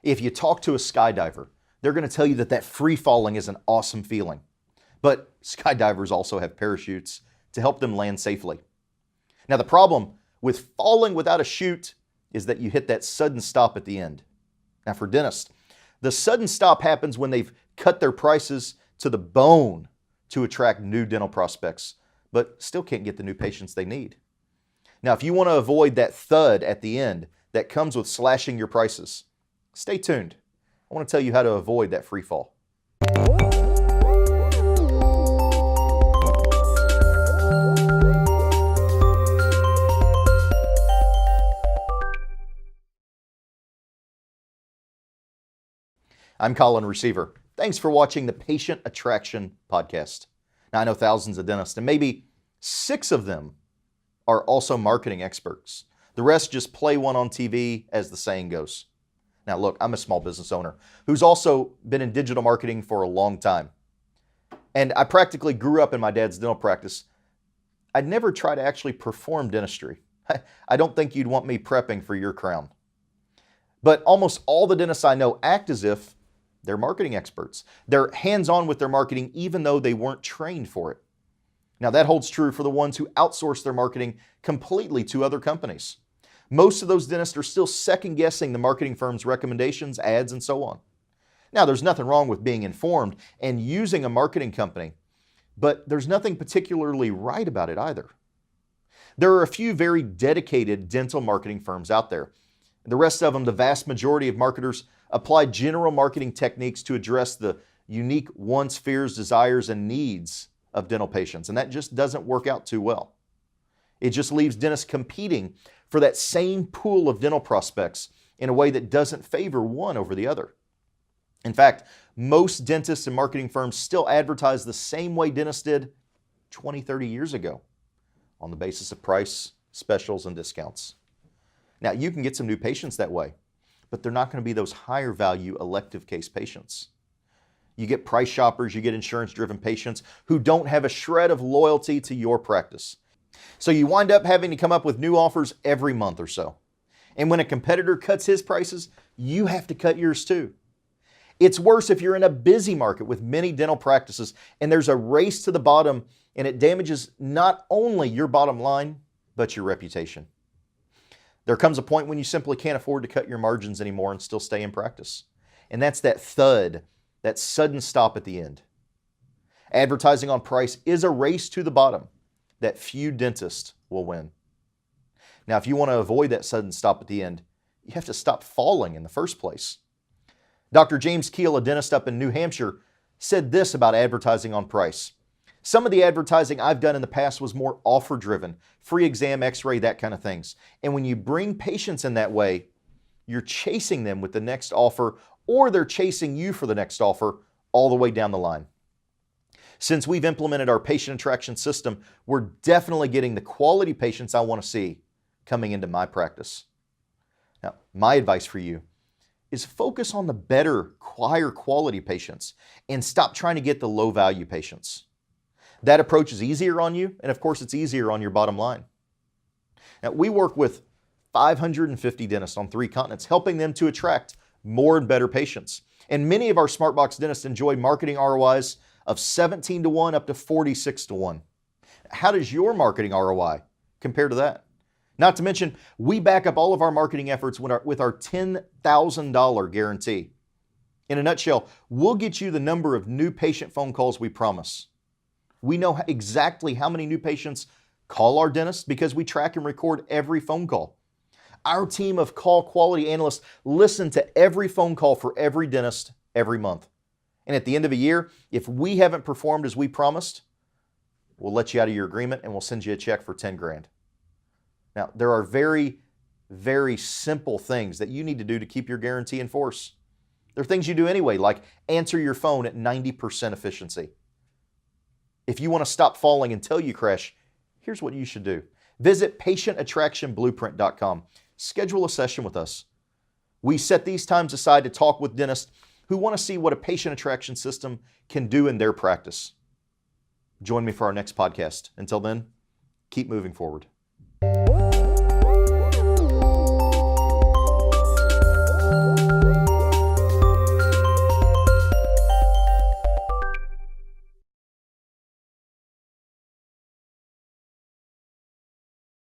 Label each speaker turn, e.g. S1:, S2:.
S1: If you talk to a skydiver, they're going to tell you that that free falling is an awesome feeling. But skydivers also have parachutes to help them land safely. Now, the problem with falling without a chute is that you hit that sudden stop at the end. Now, for dentists, the sudden stop happens when they've cut their prices to the bone to attract new dental prospects, but still can't get the new patients they need. Now, if you want to avoid that thud at the end that comes with slashing your prices, stay tuned. I want to tell you how to avoid that free fall. I'm Colin, receiver. Thanks for watching the Patient Attraction Podcast. Now, I know thousands of dentists, and maybe 6 of them are also marketing experts. The rest just play one on TV, as the saying goes. Now, look, I'm a small business owner who's also been in digital marketing for a long time. And I practically grew up in my dad's dental practice. I'd never try to actually perform dentistry. I don't think you'd want me prepping for your crown. But almost all the dentists I know act as if they're marketing experts. They're hands-on with their marketing even though they weren't trained for it. Now, that holds true for the ones who outsource their marketing completely to other companies. Most of those dentists are still second-guessing the marketing firm's recommendations, ads, and so on. Now, there's nothing wrong with being informed and using a marketing company, but there's nothing particularly right about it either. There are a few very dedicated dental marketing firms out there. The rest of them, the vast majority of marketers, apply general marketing techniques to address the unique wants, fears, desires, and needs of dental patients, and that just doesn't work out too well. It just leaves dentists competing for that same pool of dental prospects in a way that doesn't favor one over the other. In fact, most dentists and marketing firms still advertise the same way dentists did 20, 30 years ago, on the basis of price, specials, and discounts. Now, you can get some new patients that way, but they're not going to be those higher value elective case patients. You get price shoppers, you get insurance-driven patients who don't have a shred of loyalty to your practice. So you wind up having to come up with new offers every month or so. And when a competitor cuts his prices, you have to cut yours too. It's worse if you're in a busy market with many dental practices and there's a race to the bottom, and it damages not only your bottom line, but your reputation. There comes a point when you simply can't afford to cut your margins anymore and still stay in practice. And that's that thud, that sudden stop at the end. Advertising on price is a race to the bottom that few dentists will win. Now, if you want to avoid that sudden stop at the end, you have to stop falling in the first place. Dr. James Keel, a dentist up in New Hampshire, said this about advertising on price. Some of the advertising I've done in the past was more offer-driven, free exam, x-ray, that kind of things. And when you bring patients in that way, you're chasing them with the next offer, or they're chasing you for the next offer all the way down the line. Since we've implemented our patient attraction system, we're definitely getting the quality patients I want to see coming into my practice. Now, my advice for you is focus on the better, higher quality patients and stop trying to get the low value patients. That approach is easier on you, and of course it's easier on your bottom line. Now, we work with 550 dentists on 3 continents, helping them to attract more and better patients. And many of our SmartBox dentists enjoy marketing ROIs of 17 to 1 up to 46 to 1. How does your marketing ROI compare to that? Not to mention, we back up all of our marketing efforts with our $10,000 guarantee. In a nutshell, we'll get you the number of new patient phone calls we promise. We know exactly how many new patients call our dentist because we track and record every phone call. Our team of call quality analysts listen to every phone call for every dentist every month. And at the end of a year, if we haven't performed as we promised, we'll let you out of your agreement and we'll send you a check for 10 grand. Now, there are very, very simple things that you need to do to keep your guarantee in force. There are things you do anyway, like answer your phone at 90% efficiency. If you want to stop falling until you crash, here's what you should do. Visit patientattractionblueprint.com. Schedule a session with us. We set these times aside to talk with dentists who want to see what a patient attraction system can do in their practice. Join me for our next podcast. Until then, keep moving forward.